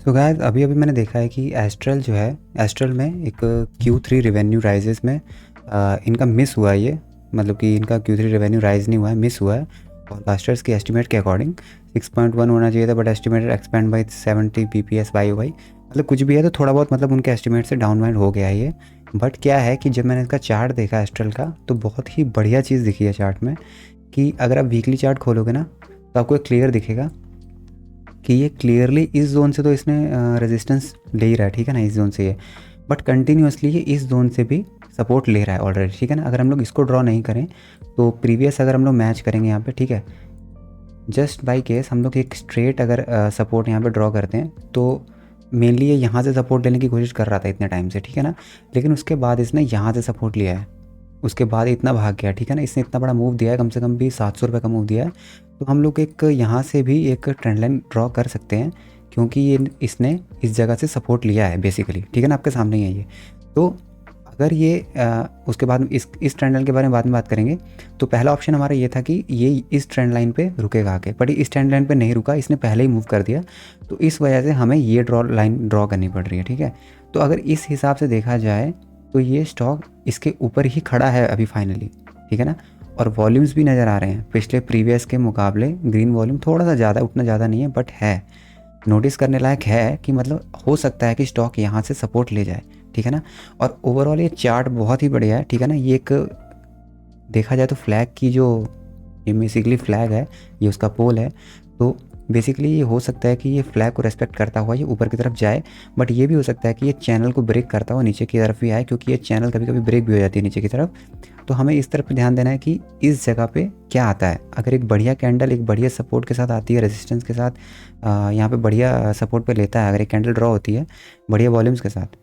So guys अभी अभी मैंने देखा है कि एस्ट्रल जो है, एस्ट्रल में एक Q3 रेवेन्यू राइजेस में इनका मिस हुआ है ये, मतलब कि इनका Q3 रेवेन्यू राइज नहीं हुआ है, मिस हुआ है। और लास्टर्स की एस्टिमेट के अकॉर्डिंग 6.1 होना चाहिए था, but estimated expand by 70 BPS YoY, मतलब कुछ भी है तो थोड़ा बहुत मतलब उनके एस्टिमेट से डाउनवाइंड हो गया है ये। बट क्या है कि जब मैंने इसका चार्ट देखा एस्ट्रल का, तो बहुत ही बढ़िया चीज़ दिखी है चार्ट में कि अगर आप वीकली चार्ट खोलोगे ना, तो आपको एक क्लियर दिखेगा कि ये क्लियरली इस जोन से तो इसने रेजिस्टेंस ले ही रहा है, ठीक है ना, इस जोन से ये, बट कंटिन्यूसली ये इस जोन से भी सपोर्ट ले रहा है ऑलरेडी, ठीक है ना। अगर हम लोग इसको ड्रॉ नहीं करें तो प्रीवियस अगर हम लोग मैच करेंगे यहाँ पे, ठीक है, जस्ट बाई केस हम लोग एक स्ट्रेट अगर सपोर्ट यहाँ पे ड्रॉ करते हैं, तो मेनली ये यहाँ से सपोर्ट लेने की कोशिश कर रहा था इतने टाइम से, ठीक है ना। लेकिन उसके बाद इसने यहाँ से सपोर्ट लिया है, उसके बाद इतना भाग गया, ठीक है ना। इसने इतना बड़ा मूव दिया है, कम से कम भी 700 रुपये का मूव दिया है। तो हम लोग एक यहाँ से भी एक ट्रेंड लाइन ड्रॉ कर सकते हैं, क्योंकि ये इसने इस जगह से सपोर्ट लिया है बेसिकली, ठीक है ना, आपके सामने ही है ये। तो अगर ये उसके बाद इस ट्रेंड लाइन के बारे में बाद में बात करेंगे। तो पहला ऑप्शन हमारा ये था कि ये इस ट्रेंड लाइन पे रुकेगा आके, बट इस ट्रेंड लाइन पे नहीं रुका, इसने पहले ही मूव कर दिया। तो इस वजह से हमें ये लाइन ड्रॉ करनी पड़ रही है, ठीक है। तो अगर इस हिसाब से देखा जाए तो ये स्टॉक इसके ऊपर ही खड़ा है अभी फाइनली, ठीक है ना। और वॉल्यूम्स भी नज़र आ रहे हैं पिछले प्रीवियस के मुकाबले, ग्रीन वॉल्यूम थोड़ा सा ज़्यादा, उतना ज़्यादा नहीं है बट है, नोटिस करने लायक है कि मतलब हो सकता है कि स्टॉक यहाँ से सपोर्ट ले जाए, ठीक है ना। और ओवरऑल ये चार्ट बहुत ही बढ़िया है, ठीक है ना। ये एक देखा जाए तो फ्लैग की जो, ये बेसिकली फ्लैग है, ये उसका पोल है। तो बेसिकली ये हो सकता है कि ये फ्लैग को रेस्पेक्ट करता हुआ ये ऊपर की तरफ जाए, बट ये भी हो सकता है कि ये चैनल को ब्रेक करता हुआ नीचे की तरफ भी आए, क्योंकि ये चैनल कभी कभी ब्रेक भी हो जाती है नीचे की तरफ। तो हमें इस तरफ ध्यान देना है कि इस जगह पे क्या आता है। अगर एक बढ़िया कैंडल एक बढ़िया सपोर्ट के साथ आती है, रेजिस्टेंस के साथ यहाँ पे बढ़िया सपोर्ट पे लेता है, अगर एक कैंडल ड्रॉ होती है बढ़िया वॉल्यूम्स के साथ,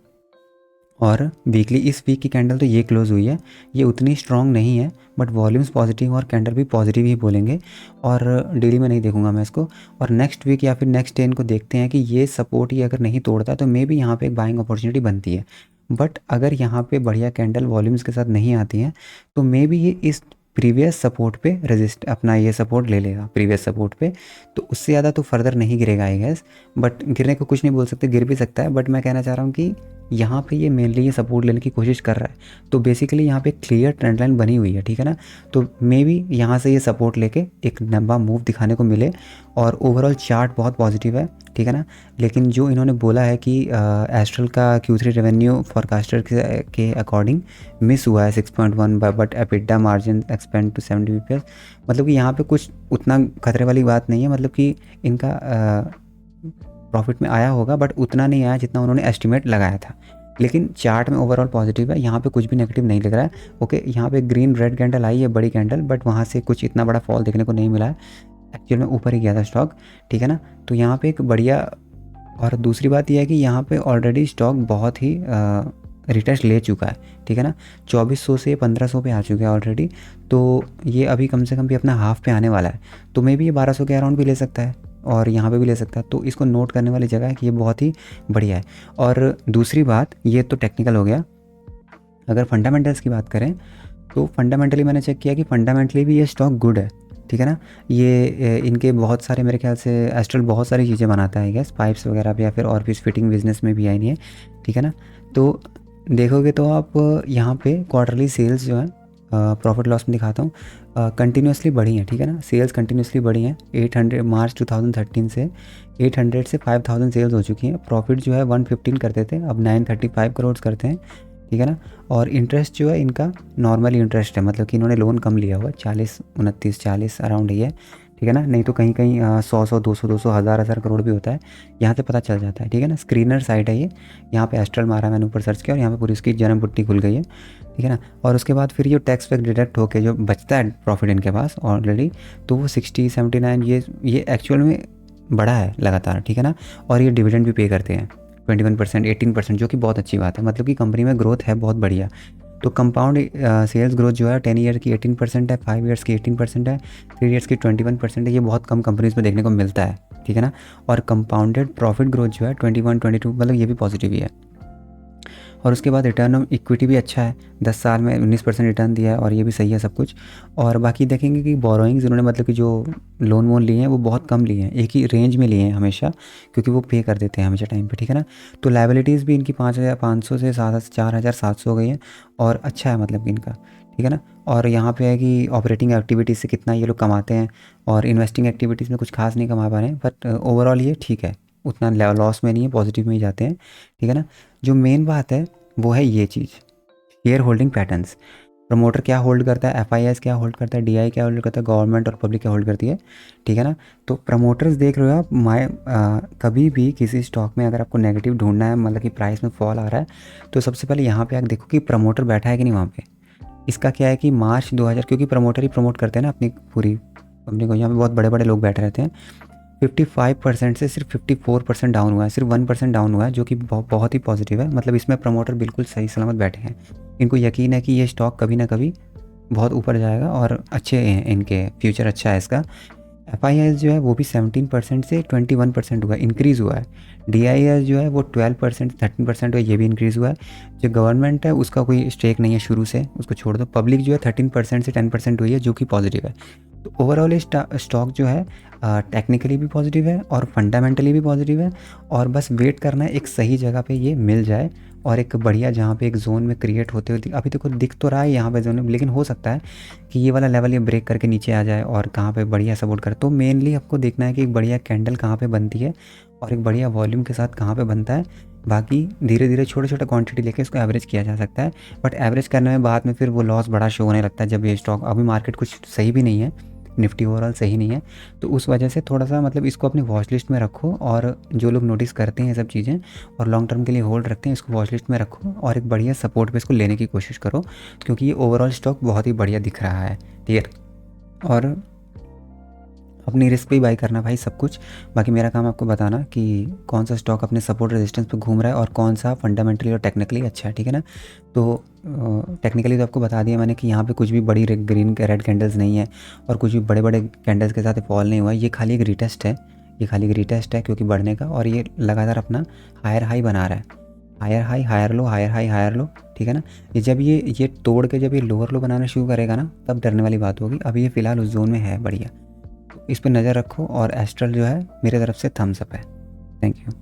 और वीकली इस वीक की कैंडल तो ये क्लोज हुई है, ये उतनी स्ट्रॉन्ग नहीं है, बट वॉल्यूम्स पॉजिटिव और कैंडल भी पॉजिटिव ही बोलेंगे। और डेली में नहीं देखूंगा मैं इसको, और नेक्स्ट वीक या फिर नेक्स्ट डे इनको देखते हैं कि ये सपोर्ट ही अगर नहीं तोड़ता तो मे बी यहाँ पे एक बाइंग अपॉर्चुनिटी बनती है। बट अगर यहाँ पे बढ़िया कैंडल वॉल्यूम्स के साथ नहीं आती हैं, तो मे बी ये इस प्रीवियस सपोर्ट पे रेजिस्ट अपना ये सपोर्ट ले लेगा प्रीवियस सपोर्ट पे, तो उससे ज़्यादा तो फर्दर नहीं गिरेगा आई गेस। बट गिरने को कुछ नहीं बोल सकते, गिर भी सकता है, बट मैं कहना चाह रहा हूँ कि यहाँ पे ये मेनली ये सपोर्ट लेने की कोशिश कर रहा है। तो बेसिकली यहाँ पे क्लियर ट्रेंड लाइन बनी हुई है, ठीक है ना। तो मे बी यहाँ से ये सपोर्ट लेके एक लंबा मूव दिखाने को मिले, और ओवरऑल चार्ट बहुत पॉजिटिव है, ठीक है ना। लेकिन जो इन्होंने बोला है कि एस्ट्रल का Q3 रेवेन्यू फॉरकास्टर के अकॉर्डिंग मिस हुआ है 6.1, but EBITDA margin expand to 70 BPS, मतलब कि यहाँ पे कुछ उतना खतरे वाली बात नहीं है, मतलब कि इनका प्रॉफिट में आया होगा, बट उतना नहीं आया जितना उन्होंने एस्टिमेट लगाया था। लेकिन चार्ट में ओवरऑल पॉजिटिव है, यहाँ पे कुछ भी नेगेटिव नहीं लग रहा है। ओके, यहाँ पे ग्रीन रेड कैंडल आई है, बड़ी कैंडल, बट वहाँ से कुछ इतना बड़ा फॉल देखने को नहीं मिला है, एक्चुअल में ऊपर ही गया था स्टॉक, ठीक है ना। तो यहाँ पे एक बढ़िया, और दूसरी बात यह है कि यहाँ पे ऑलरेडी स्टॉक बहुत ही रिटेस्ट ले चुका है, ठीक है ना। 2400 से 1500 पे आ चुका है ऑलरेडी, तो ये अभी कम से कम भी अपना हाफ पे आने वाला है। तो मे बी ये 1200 के अराउंड भी ले सकता है, और यहाँ पे भी ले सकता है। तो इसको नोट करने वाली जगह है कि ये बहुत ही बढ़िया है। और दूसरी बात, ये तो टेक्निकल हो गया। अगर फंडामेंटल्स की बात करें तो फंडामेंटली मैंने चेक किया कि फंडामेंटली भी ये स्टॉक गुड है, ठीक है ना। ये इनके बहुत सारे, मेरे ख्याल से एस्ट्रल बहुत सारी चीज़ें बनाता है गैस, पाइप्स वगैरह भी, या फिर और भी फिटिंग बिजनेस में भी आई नहीं है, ठीक है ना। तो देखोगे तो आप यहाँ पे क्वार्टरली सेल्स जो है, प्रॉफिट लॉस में दिखाता हूँ, कंटिन्यूसली बढ़ी हैं, ठीक है ना। सेल्स कंटिन्यूसली बढ़ी हैं, 800 मार्च 2013 से 800 से 5000 सेल्स हो चुकी हैं। प्रॉफिट जो है 115 करते थे, अब 935 करोड़ करते हैं, ठीक है ना। और इंटरेस्ट जो है इनका नॉर्मल इंटरेस्ट है, मतलब कि इन्होंने लोन कम लिया हुआ है, 40 अराउंड ही है, ठीक है ना। नहीं तो कहीं कहीं 100 200 हज़ार करोड़ भी होता है, यहाँ से पता चल जाता है, ठीक है ना। स्क्रीनर साइट है ये, यहाँ पे एस्ट्रल मारा मैंने, ऊपर सर्च किया और यहाँ पे पूरी उसकी जन्म पुट्टी खुल गई है, ठीक है ना। और उसके बाद फिर ये टैक्स वैक्स डिडक्ट होकर जो बचता है प्रॉफिट इनके पास ऑलरेडी, तो वो 60 79, ये एक्चुअल में बढ़ा है लगातार, ठीक है ना। और ये डिविडेंड भी पे करते हैं 21% 18%, जो कि बहुत अच्छी बात है, मतलब कि कंपनी में ग्रोथ है बहुत बढ़िया। तो कंपाउंड सेल्स ग्रोथ जो है 10 ईयर की 18% है, 5 ईयर्स की 18% है, 3 ईयर्स की 21% है, ये बहुत कम कंपनीज में देखने को मिलता है, ठीक है ना। और कंपाउंडेड प्रॉफिट ग्रोथ जो है 21 22, मतलब ये भी पॉजिटिव ही है। और उसके बाद रिटर्न ऑन इक्विटी भी अच्छा है, 10 साल में 19% रिटर्न दिया है और ये भी सही है सब कुछ। और बाकी देखेंगे कि बोरोइंग्स इन्होंने मतलब कि जो लोन वोन लिए हैं वो बहुत कम लिए हैं, एक ही रेंज में लिए हैं हमेशा, क्योंकि वो पे कर देते हैं हमेशा टाइम पे, ठीक है ना। तो लाइबिलिटीज़ भी इनकी 5,500 से 4,700 हो गई है, और अच्छा है मतलब कि इनका, ठीक है ना। और यहाँ पे है कि ऑपरेटिंग एक्टिविटीज़ से कितना ये लोग कमाते हैं, और इन्वेस्टिंग एक्टिविटीज़ में कुछ खास नहीं कमा पा रहे हैं, बट ओवरऑल ये ठीक है, उतना लॉस में नहीं है, पॉजिटिव में ही जाते हैं, ठीक है ना। जो मेन बात है वो है ये चीज़, शेयर होल्डिंग पैटर्न्स। प्रमोटर क्या होल्ड करता है, एफआईआईस क्या होल्ड करता है, डीआई क्या होल्ड करता है, गवर्नमेंट और पब्लिक क्या होल्ड करती है, ठीक है ना। तो प्रमोटर्स देख रहे हो आप, कभी भी किसी स्टॉक में अगर आपको नेगेटिव ढूंढना है, मतलब कि प्राइस में फॉल आ रहा है, तो सबसे पहले यहाँ पे आप देखो कि प्रमोटर बैठा है कि नहीं वहाँ पे। इसका क्या है कि मार्च 2000, क्योंकि प्रमोटर ही प्रमोट करते हैं ना अपनी पूरी कंपनी को, यहाँ पे बहुत बड़े बड़े लोग बैठे रहते हैं। 55% से सिर्फ 54% डाउन हुआ है, सिर्फ 1% डाउन हुआ है, जो कि बहुत ही पॉजिटिव है। मतलब इसमें प्रमोटर बिल्कुल सही सलामत बैठे हैं, इनको यकीन है कि ये स्टॉक कभी ना कभी बहुत ऊपर जाएगा, और अच्छे हैं इनके, फ्यूचर अच्छा है इसका। एफ जो है वो भी 17% से 21% हुआ है, इंक्रीज़ हुआ है। डी जो है वो 12% 13% हुआ है, ये भी इंक्रीज़ हुआ है। जो गवर्नमेंट है उसका कोई स्टेक नहीं है शुरू से, उसको छोड़ दो। पब्लिक जो है 13% से 10% हुई है, जो कि पॉजिटिव है। तो ओवरऑल ये स्टॉक जो है टेक्निकली भी पॉजिटिव है और फंडामेंटली भी पॉजिटिव है, और बस वेट करना है एक सही जगह पे ये मिल जाए, और एक बढ़िया जहाँ पे एक जोन में क्रिएट होते हुए अभी तो दिख तो रहा है यहाँ पे जोन में, लेकिन हो सकता है कि ये वाला लेवल ये ब्रेक करके नीचे आ जाए और कहाँ पे बढ़िया सपोर्ट करे। तो मेनली आपको देखना है कि एक बढ़िया कैंडल कहाँ पे बनती है और एक बढ़िया वॉल्यूम के साथ कहाँ पे बनता है। बाकी धीरे धीरे छोटे छोटे क्वांटिटी लेके इसको एवरेज किया जा सकता है, बट एवरेज करने में बाद में फिर वो लॉस बड़ा शो होने लगता है जब ये स्टॉक, अभी मार्केट कुछ सही भी नहीं है, निफ्टी ओवरऑल सही नहीं है, तो उस वजह से थोड़ा सा मतलब इसको अपनी वॉच लिस्ट में रखो। और जो लोग नोटिस करते हैं ये सब चीज़ें और लॉन्ग टर्म के लिए होल्ड रखते हैं, इसको वॉच लिस्ट में रखो और एक बढ़िया सपोर्ट पे इसको लेने की कोशिश करो, क्योंकि ये ओवरऑल स्टॉक बहुत ही बढ़िया दिख रहा है, ठीक है। और अपनी रिस्क पे ही बाई करना भाई सब कुछ। बाकी मेरा काम आपको बताना कि कौन सा स्टॉक अपने सपोर्ट रेजिस्टेंस पे घूम रहा है और कौन सा फंडामेंटली और टेक्निकली अच्छा है, ठीक है ना। तो टेक्निकली तो आपको बता दिया मैंने कि यहाँ पे कुछ भी बड़ी ग्रीन रेड कैंडल्स नहीं है और कुछ भी बड़े बड़े कैंडल्स के साथ फॉल नहीं हुआ है, ये खाली एक रीटेस्ट है, ये खाली एक रीटेस्ट है क्योंकि बढ़ने का, और ये लगातार अपना हायर हाई बना रहा है, higher high higher low, higher high higher low, ठीक है ना। ये जब ये तोड़ के जब ये लोअर लो बनाना शुरू करेगा ना, तब डरने वाली बात होगी। अभी ये फ़िलहाल उस जोन में है बढ़िया, इस पर नज़र रखो। और एस्ट्रल जो है मेरे तरफ से थम्स अप है। Thank you.